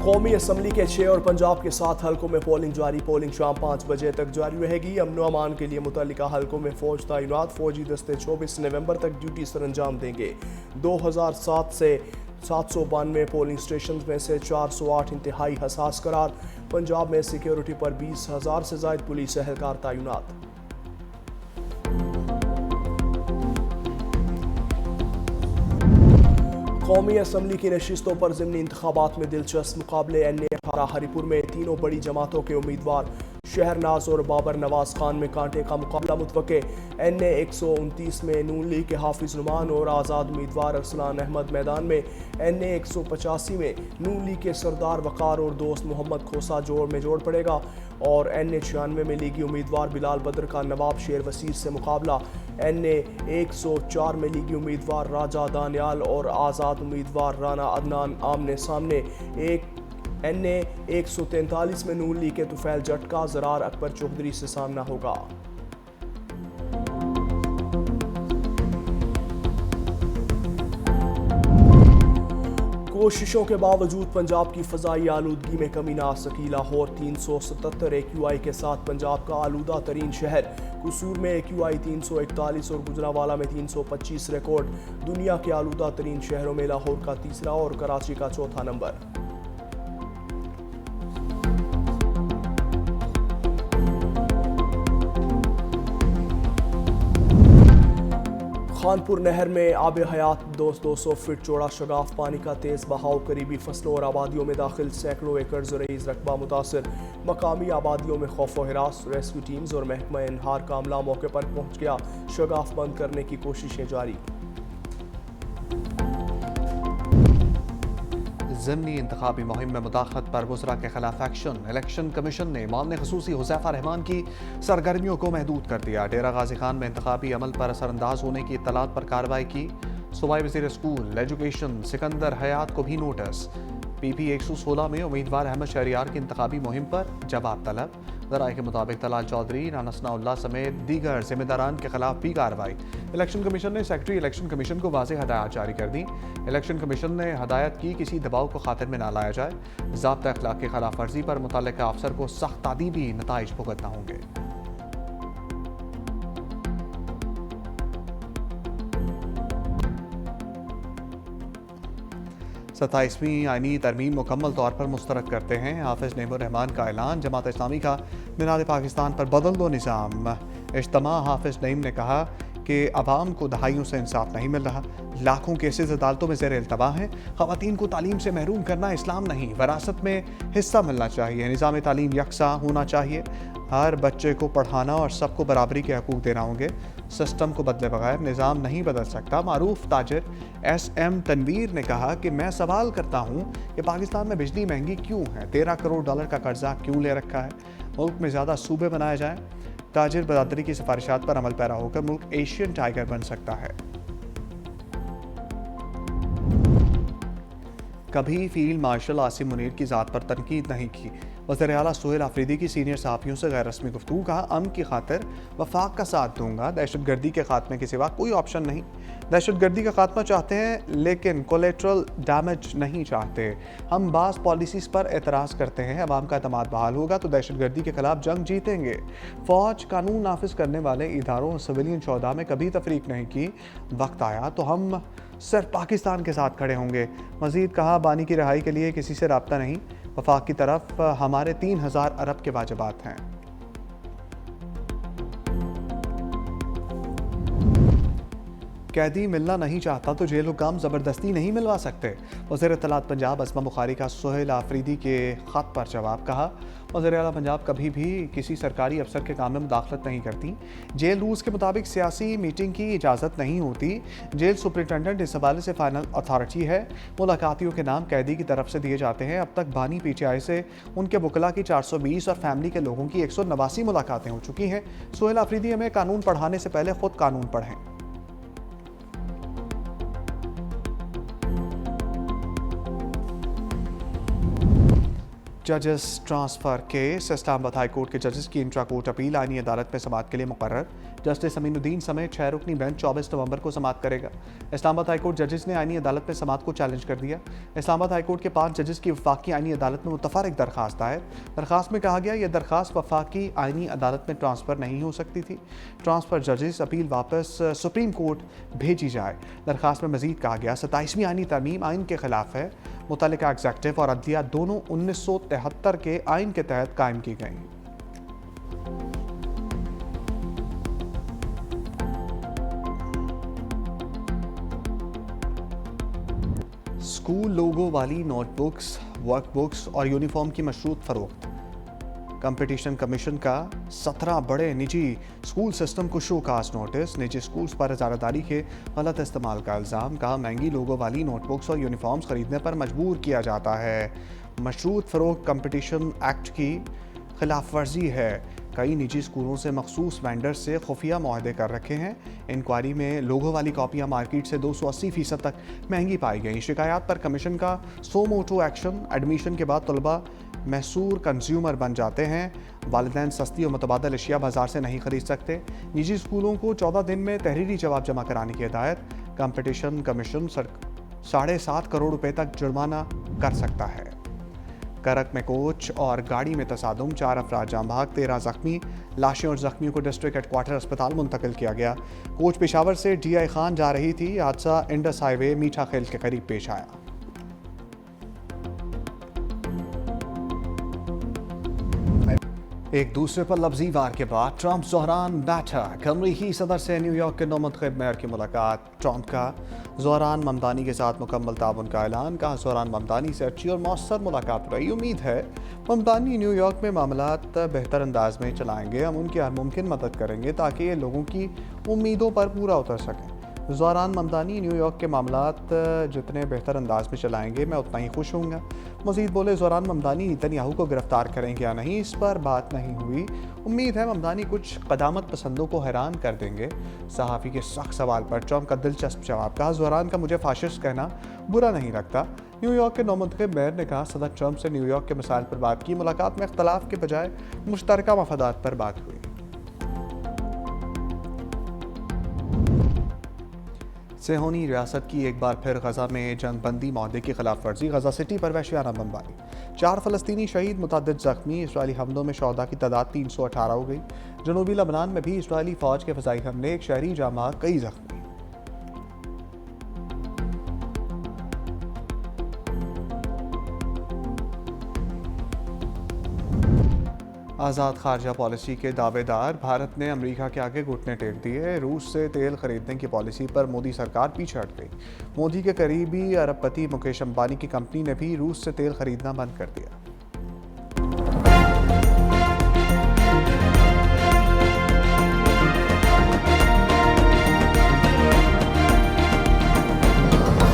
कौमी असम्बली के 6 और पंजाब के 7 हलकों में पोलिंग जारी। पोलिंग शाम 5 बजे तक जारी रहेगी। अमन व अमान के लिए मुतल्लिका हलकों में फौज तैनात। फौजी दस्ते 24 नवंबर तक ड्यूटी सर अंजाम देंगे। 2007 से 792 पोलिंग स्टेशन में से 408 इंतहाई हसास करार। पंजाब में सिक्योरिटी पर 20,000 से ज़ायद पुलिस एहलकार तैनात। कौमी असम्बली की नशिस्तों पर ज़िमनी इंतखाबात में दिलचस्प मुकाबले। एन ए हारा हरिपुर में तीनों बड़ी जमातों के उम्मीदवार शहरनाज और बाबर नवाज खान में कांटे का मुकाबला मुतवक्के। एन ए 129 में नून लीग के हाफिज नुमान और आज़ाद उम्मीदवार अरसलान अहमद मैदान में। एन ए 185 में नून लीग के सरदार वकार और दोस्त मोहम्मद खोसा जोड़ में जोड़ पड़ेगा और एन ए 96 में लीगी उम्मीदवार बिलाल बद्र का नवाब शेर वसीर से मुकाबला। एन ए 104 में लीगी उम्मीदवार राजा दानियाल और आज़ाद उम्मीदवार राना अदनान आमने सामने। एन ए 143 में नून लीग के तुफैल जट का ज़रार अकबर चौधरी से सामना होगा। कोशिशों के बावजूद पंजाब की फ़ज़ाई आलूदगी में कमी ना आ सकी। लाहौर 377 AQI के साथ पंजाब का आलूदा तरीन शहर। कसूर में AQI 341 और गुजरावाला में 325 रिकॉर्ड। दुनिया के आलूदा तरीन शहरों में लाहौर का तीसरा और कराची का चौथा नंबर। खानपुर नहर में आब हयात 200 फीट चौड़ा शगाफ पानी का तेज़ बहाव करीबी फसलों और आबादियों में दाखिल। सैकड़ों एकड़ ज़रई रकबा मुतासर। मकामी आबादियों में खौफ व हिरास। रेस्क्यू टीम्स और महकमा इनहार का अमला मौके पर पहुंच गया। शगाफ बंद करने की कोशिशें जारी। ज़िमनी इंतखाबी मुहिम में मुदाखलत पर वज़रा के खिलाफ एक्शन। इलेक्शन कमीशन ने मामले खसूसी हुज़ैफ़ा रहमान की सरगर्मियों को महदूद कर दिया। डेरा गाजी खान में इंतखाबी अमल पर असरअंदाज होने की इत्तलात पर कार्रवाई की। सूबाई वज़ीर स्कूल एजुकेशन सिकंदर हयात को भी नोटिस। PP 116 में उम्मीदवार अहमद शहरियार की इंतखाबी मुहिम पर जवाब तलब। ज़राए के मुताबिक तलाल चौधरी, राना सनाउल्लाह समेत दीगर जिम्मेदारान के खिलाफ भी कार्रवाई। इलेक्शन कमीशन ने सेक्रेटरी इलेक्शन कमीशन को वाज़ेह हदायत जारी कर दी। इलेक्शन कमीशन ने हदायत की किसी दबाव को खातिर में ना लाया जाए। ज़ाब्ता अखलाक की खिलाफ वर्जी पर मुतल्लिका अफसर को सख्त तादीबी नताइज भुगतना होंगे। 27वीं आईनी तरमीम मुकम्मल तौर पर मुस्तरद करते हैं। हाफिज नईमुर रहमान का ऐलान। जमात इस्लामी का मीनार पाकिस्तान पर बदल दो निज़ाम। इज्तिमा। हाफिज नईम ने कहा कि अवाम को दहाइयों से इंसाफ नहीं मिल रहा। लाखों केसेज अदालतों में ज़ेर इल्तवा हैं। ख़वातीन को तालीम से महरूम करना इस्लाम नहीं, वरासत में हिस्सा मिलना चाहिए। निज़ाम तालीम यकसा होना चाहिए। हर बच्चे को पढ़ाना और सबको बराबरी के हकूक़ देना होंगे। सिस्टम को बदले बगैर निज़ाम नहीं बदल सकता। मारूफ ताजिर SM तनवीर ने कहा कि मैं सवाल करता हूँ कि पाकिस्तान में बिजली महंगी क्यों है, $13 करोड़ का कर्जा क्यों ले रखा है, मुल्क में ज़्यादा सूबे बनाए जाएँ। ताजिर बरादरी की सिफारिशात पर अमल पैरा होकर मुल्क एशियन टाइगर बन सकता है। कभी फील्ड मार्शल आसिम मुनीर की ज़ात पर तनकीद नहीं की। वज़ीर आला सुहेल आफरीदी की सीनियर सहाफ़ियों से गैर रस्मी गुफ्तगू। कहा अमन की खातिर वफाक का साथ दूंगा, दहशतगर्दी के खात्मे के सिवा कोई ऑप्शन नहीं। दहशतगर्दी का खात्मा चाहते हैं लेकिन कोलेट्रल डैमेज नहीं चाहते। हम बास पॉलिसीज़ पर एतराज़ करते हैं। अवाम का एतमाद बहाल होगा तो दहशतगर्दी के खिलाफ जंग जीतेंगे। फ़ौज कानून नाफिज करने वाले इदारों और सिविलियन शोधा में कभी तफरीक नहीं की। वक्त आया तो हम सिर्फ पाकिस्तान के साथ खड़े होंगे। मज़ीद कहा बानी की रिहाई के लिए किसी से राब्ता नहीं। वफाक की तरफ हमारे 3000 अरब के वाजिबात हैं। कैदी मिलना नहीं चाहता तो जेल हुकाम ज़बरदस्ती नहीं मिलवा सकते। वज़ीर इत्तलात पंजाब अस्मा बुखारी का सुहेल आफरीदी के ख़त पर जवाब। कहा वज़ीर आला पंजाब कभी भी किसी सरकारी अफसर के काम में मुदाखलत नहीं करती। जेल रूल्स के मुताबिक सियासी मीटिंग की इजाज़त नहीं होती। जेल सुपरिटेंडेंट इस हवाले से फ़ाइनल अथॉरिटी है। मुलाकातियों के नाम कैदी की तरफ से दिए जाते हैं। अब तक बानी PTI से उनके वकला की 420 और फैमिली के लोगों की 189 मुलाकातें हो चुकी हैं। सुहेल आफरीदी हमें कानून पढ़ाने से पहले ख़ुद कानून पढ़ें। जजेस transfer case. Islamabad high court के जजेस की इंट्रा कोर्ट अपील आईनी अदालत में समाअत के लिए मुकर्रर। जस्टिस अमीनुद्दीन समेत 6 रुकनी बेंच 24 नवंबर को समाअत करेगा। इस्लामाबाद हाईकोर्ट जजेस ने आईनी अदालत में समाअत को चैलेंज कर दिया। इस्लामाबाद हाईकोर्ट के 5 जजेस की वफाकी आईनी अदालत में मुतफर्रिक दरखास्त दायर। दरखास्त में कहा गया यह दरखास्त वफाकी आईनी अदालत में ट्रांसफ़र नहीं हो सकती थी। ट्रांसफ़र जजेस अपील वापस सुप्रीम कोर्ट भेजी जाए। दरखास्त में मजीद कहा गया 27वीं आईनी तरमीम आइन के खिलाफ है। मुतल्लिका एग्जेक्टिव और अदलिया दोनों 1973 के आइन के तहत कायम की गई। स्कूल लोगो वाली नोटबुक्स, वर्कबुक्स और यूनिफॉर्म की मशरूत फरोख्त। कंपटीशन कमीशन का 17 बड़े निजी स्कूल सिस्टम को शोकास नोटिस। निजी स्कूल्स पर इजारादारी के गलत इस्तेमाल का इल्ज़ाम। कहा महंगी लोगो वाली नोटबुक्स और यूनिफॉर्म्स खरीदने पर मजबूर किया जाता है। मशरूत फरोख्त कंपटीशन एक्ट की खिलाफ वर्जी है। कई निजी स्कूलों से मखसूस वेंडर से खुफिया मुआहदे कर रखे हैं। इंक्वायरी में लोगो वाली कॉपियाँ मार्केट से 280% तक महंगी पाई गई। शिकायत पर कमीशन का सो मोटो एक्शन। एडमिशन के बाद तलबा मैसूर कंज्यूमर बन जाते हैं। वालिदैन सस्ती और मुतबादल अशिया बाजार से नहीं खरीद सकते। निजी स्कूलों को 14 दिन में तहरीरी जवाब जमा कराने की हिदायत। कंपटीशन कमीशन 7.5 करोड़ रुपए तक जुर्माना कर सकता है। करक में कोच और गाड़ी में तसादुम, 4 अफराद जाम भाग, 13 जख्मी। लाशें और जख्मियों को डिस्ट्रिक्ट हेडक्वार्टर अस्पताल मुंतकिल किया गया। कोच पेशावर से DI खान जा रही थी। हादसा इंडस हाईवे मीठा खेल के करीब पेश आया। एक दूसरे पर लफ्जी वार के बाद ट्रंप ज़ोहरान बैठक। अमरीकी सदर से न्यूयॉर्क के नौमुंतखब मेयर की मुलाकात। ट्रंप का ज़ोहरान ममदानी के साथ मुकम्मल ताउन का ऐलान। कहा ज़ोहरान ममदानी से अच्छी और मौसर मुलाकात रही। उम्मीद है ममदानी न्यूयॉर्क में मामलात बेहतर अंदाज में चलाएंगे। हम उनकी हर मुमकिन मदद करेंगे ताकि ये लोगों की उम्मीदों पर पूरा उतर सकें। ज़ोहरान ममदानी न्यूयॉर्क के मामलात जितने बेहतर अंदाज में चलाएंगे मैं उतना ही खुश होऊंगा। मज़ीद बोले ज़ोहरान ममदानी नेतन्याहू को गिरफ्तार करेंगे या नहीं इस पर बात नहीं हुई। उम्मीद है ममदानी कुछ क़दामत पसंदों को हैरान कर देंगे। सहाफ़ी के सख्त सवाल पर ट्रंप का दिलचस्प जवाब। कहा ज़ोहरान का मुझे फाशिस्ट कहना बुरा नहीं लगता। न्यूयॉर्क के नौमुंतखब मेयर ने कहा सदर ट्रंप से न्यूयॉर्क के मसाइल पर बात की। मुलाकात में इख्तलाफ के बजाय मुश्तरका मफादात पर बात हुई। सेहोनी रियासत की एक बार फिर गजा में जंगबंदी माहदे की खिलाफ वर्जी। गजा सिटी पर वहशियाना बमबारी, 4 फ़लस्तीनी शहीद, मुतअद्दिद ज़ख्मी। इसराइली हमलों में शहदा की तादाद 318 हो गई। जनूबी लबनान में भी इसराइली फ़ौज के फ़ज़ाई हमले, एक शहरी जामा, कई ज़ख्मी। आज़ाद खारजा पॉलिसी के दावेदार। भारत ने अमेरिका के आगे घुटने टेक दिए। रूस से तेल खरीदने की पॉलिसी पर मोदी सरकार पीछे हट गई। मोदी के करीबी अरबपति मुकेश अंबानी की कंपनी ने भी रूस से तेल खरीदना बंद कर दिया।